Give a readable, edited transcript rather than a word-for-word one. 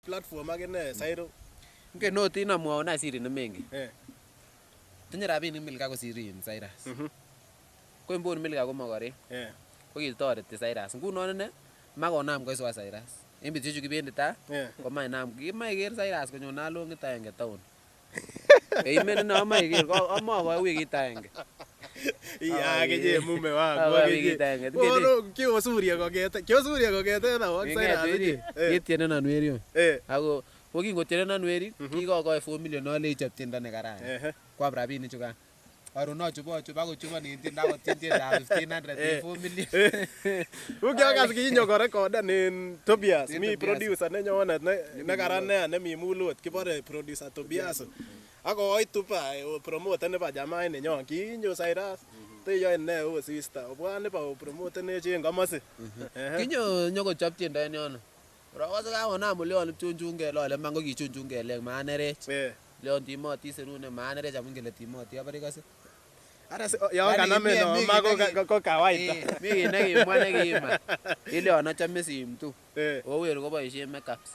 platform akine Sairo. Ingen ot inamwaun siri nemengen. Tinye rabinik Milka kosir Cyrus. Ko mbon Milka ko mokorek. Ko kitoreti Cyrus. Ngunon ine makonam koiswa Cyrus. En betusiechu kibendi taa komoe inam kimoe iker Cyrus konyon alongit agenge town. Eimen ine amoe iker amoe wikit agenge. Keje mume wangu kiosuria kongeten au ak Cyrus ketienenon weri ako ko kingotienenon weri kikokoi 4 million ale ichop tiendo nekararan kwam rabinik chukan Karon achub akochubon en tiendo akotien tiendab 1500 4 million. Ukiakas kinyo korekoden en Tobias mi producer nenyonet nekaran nea nemi mulot kibore producer Tobias akoit tupa promoter nebo jamaa nenyon kinyo Cyrus teyoe ne o sister obwan nebo promoter nechen komosi kinyo nyokochop tiendo en yono Rokose kakonam oleon chunchun lole man ko kichunchun kelek manerech leon timoti serune manerech amun kele timoti abare kose ara yon kaname no ma ko kawaida mi kit nekimwa nekima ileon achome sim tu ower koboisien makeups